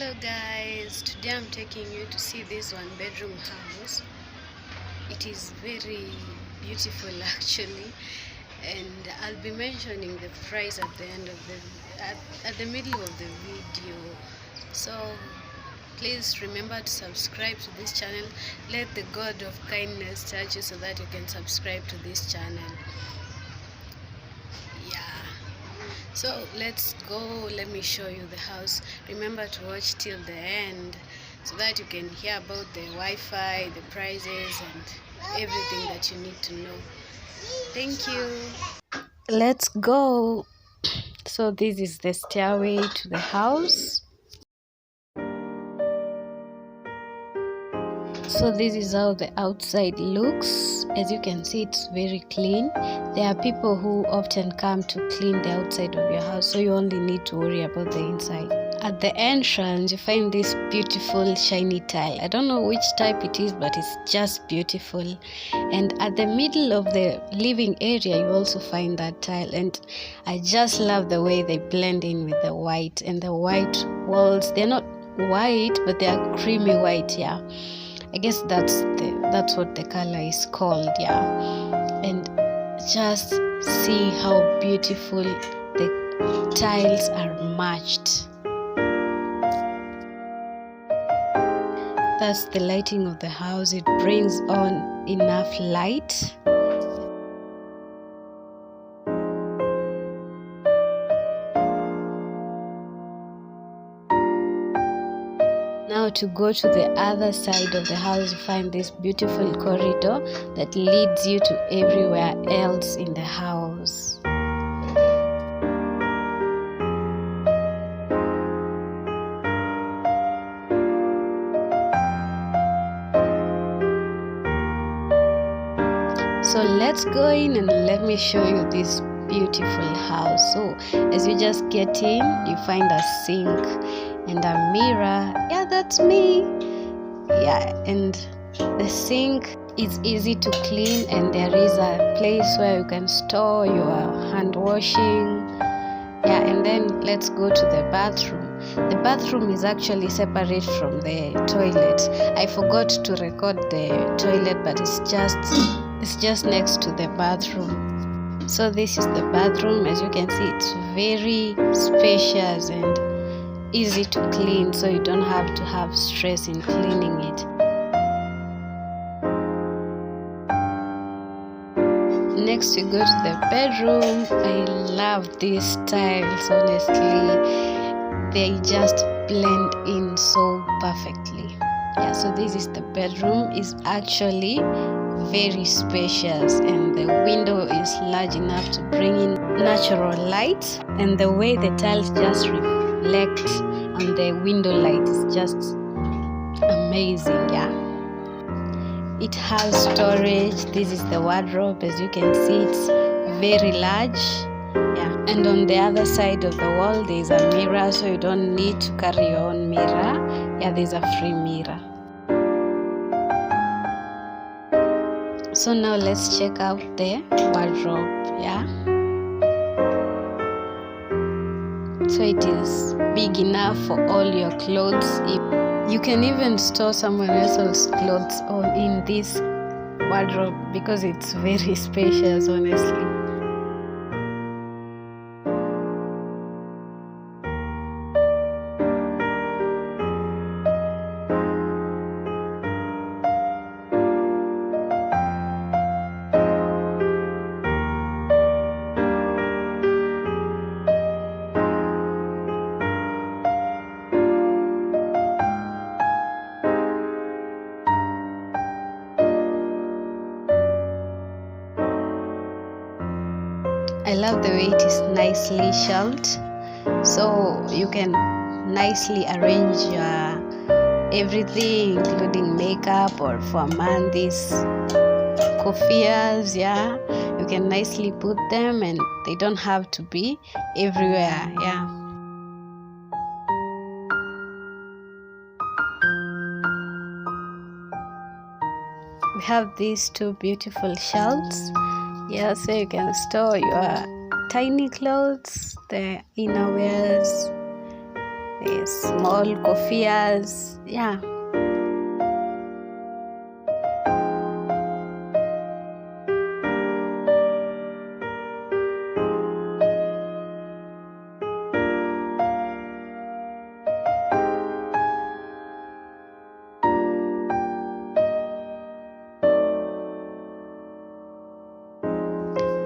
Hello guys, today I'm taking you to see this one bedroom house. It is very beautiful actually, and I'll be mentioning the price at the end of at the middle of the video. So please remember to subscribe to this channel. Let the God of kindness touch you so that you can subscribe to this channel. So let's go, let me show you the house. Remember to watch till the end so that you can hear about the Wi-Fi, the prices and everything that you need to know. Thank you. Let's go. So this is the stairway to the house. So this is how the outside looks. As you can see, it's very clean. There are people who often come to clean the outside of your house, so you only need to worry about the inside. At the entrance, you find this beautiful shiny tile. I don't know which type it is, but it's just beautiful. And at the middle of the living area, you also find that tile. And I just love the way they blend in with the white. And the white walls, they're not white, but they are creamy white, yeah. I guess that's what the color is called, yeah. And just see how beautiful the tiles are matched. That's the lighting of the house. It brings on enough light. Now to go to the other side of the house, you find this beautiful corridor that leads you to everywhere else in the house. So let's go in and let me show you this beautiful house. So as you just get in, you find a sink and a mirror. Yeah, that's me. Yeah, and the sink is easy to clean, and there is a place where you can store your hand washing. Yeah, and then let's go to the bathroom. The bathroom is actually separate from the toilet. I forgot to record the toilet, but it's just next to the bathroom. So this is the bathroom. As you can see, it's very spacious and easy to clean, so you don't have to have stress in cleaning it. Next we go to the bedroom. I love these tiles, honestly. They just blend in so perfectly. Yeah, so this is the bedroom. It's actually very spacious, and the window is large enough to bring in natural light, and the way the tiles just reflect on the window light is just amazing. Yeah, it has storage. This is the wardrobe. As you can see, it's very large. Yeah, and on the other side of the wall there is a mirror, so you don't need to carry your own mirror. Yeah, there's a free mirror. So now let's check out the wardrobe. Yeah, so it is big enough for all your clothes. You can even store someone else's clothes in this wardrobe because it's very spacious, honestly. I love the way it is nicely shelved, so you can nicely arrange your everything, including makeup, or for a man these kofiyas. Yeah, you can nicely put them and they don't have to be everywhere. Yeah, we have these two beautiful shelves. Yeah, so you can store your tiny clothes, the inner wears, small koffias. Yeah.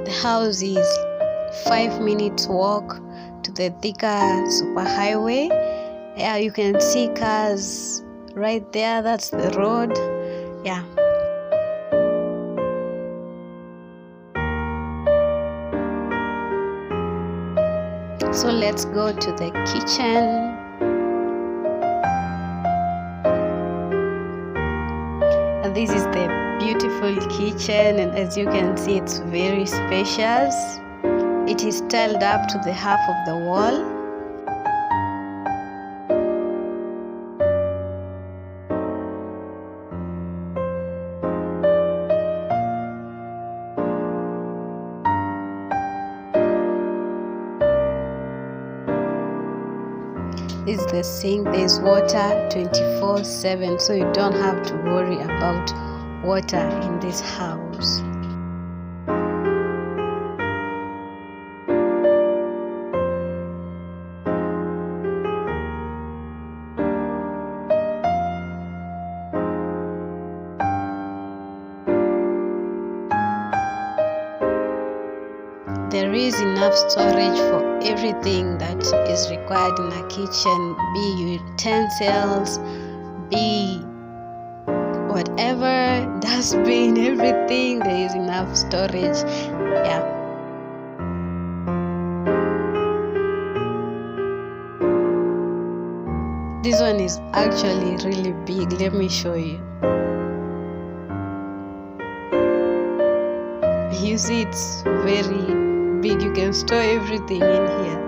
The house is 5 minutes walk to the Thika superhighway. Yeah, you can see cars right there. That's the road. Yeah. So let's go to the kitchen. And this is the beautiful kitchen, and as you can see, it's very spacious. It is tiled up to the half of the wall. This is the sink. There's water 24/7, so you don't have to worry about water in this house. There is enough storage for everything that is required in a kitchen, be utensils, be whatever, dustbin, everything. There is enough storage. Yeah. This one is actually really big. Let me show you. You see, it's very big. You can store everything in here.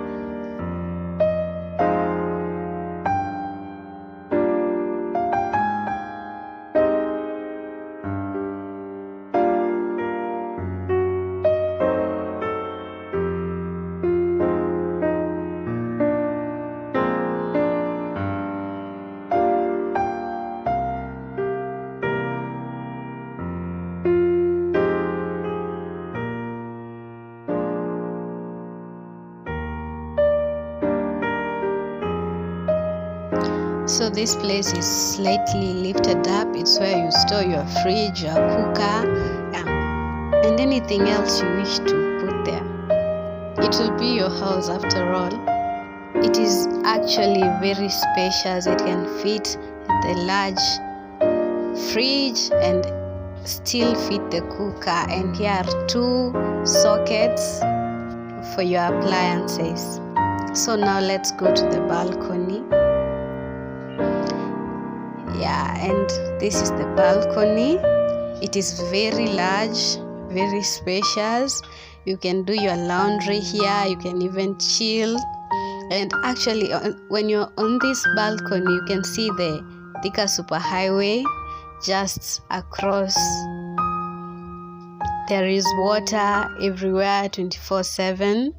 So this place is slightly lifted up. It's where you store your fridge, your cooker, and anything else you wish to put there. It will be your house after all. It is actually very spacious. It can fit the large fridge and still fit the cooker. And here are 2 sockets for your appliances. So now let's go to the balcony. Yeah, and this is the balcony. It is very large, very spacious. You can do your laundry here. You can even chill. And actually, when you're on this balcony, you can see the Thika superhighway just across. There is water everywhere 24/7.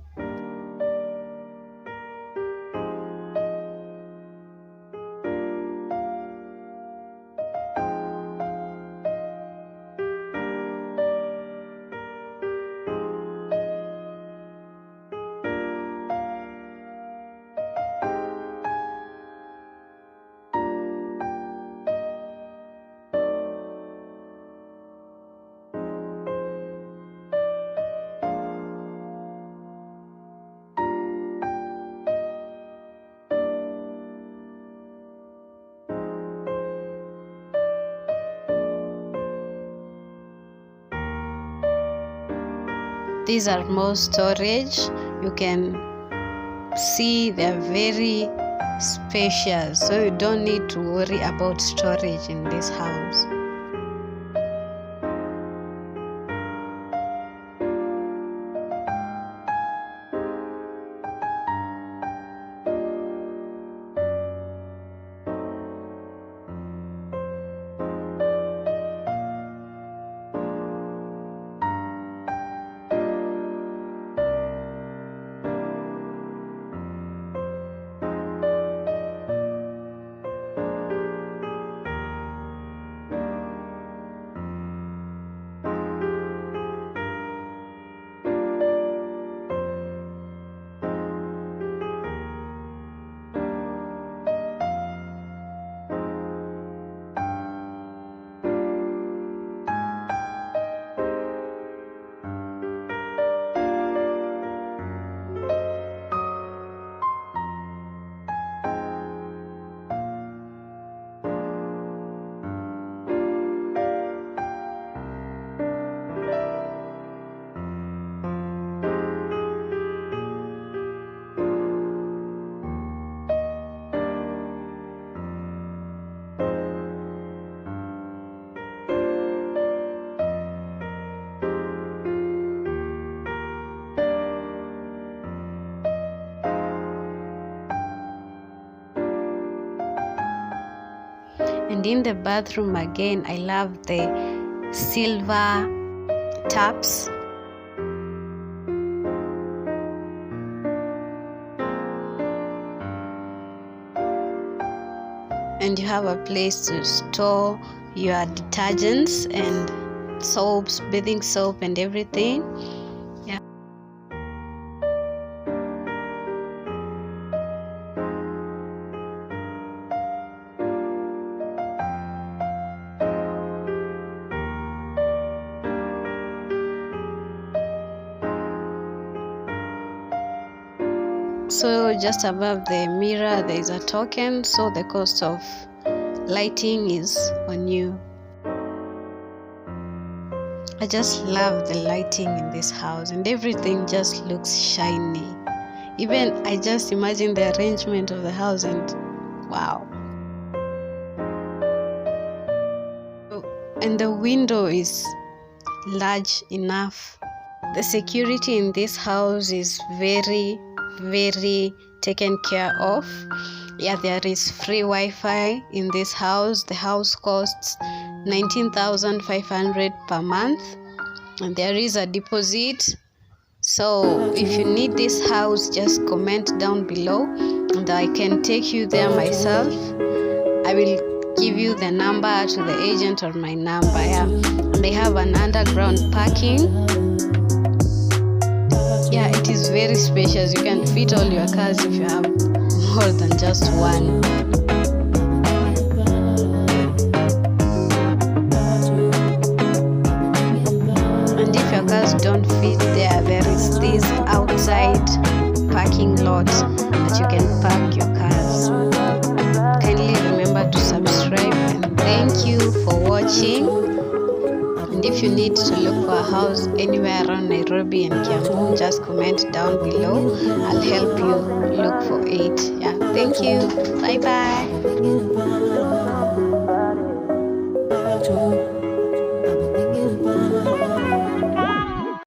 These are more storage. You can see they're very spacious, so you don't need to worry about storage in this house. And in the bathroom again, I love the silver taps. And you have a place to store your detergents and soaps, bathing soap and everything. Yeah. So just above the mirror there is a token, so the cost of lighting is on you. I just love the lighting in this house, and everything just looks shiny. Even I just imagine the arrangement of the house, and wow. And the window is large enough. The security in this house is very taken care of. Yeah, there is free Wi-Fi in this house. The house costs 19,500 per month, and there is a deposit. So if you need this house, just comment down below and I can take you there myself. I will give you the number to the agent or my number. Yeah, and they have an underground parking. Yeah, it is very spacious. You can fit all your cars if you have more than just one. And if your cars don't fit there is this outside parking lot that you can park your cars. Kindly remember to subscribe, and thank you for watching. And if you need to look for a house anywhere around Nairobi and Kiambu, just comment down below. I'll help you look for it. Yeah, thank you. Bye bye.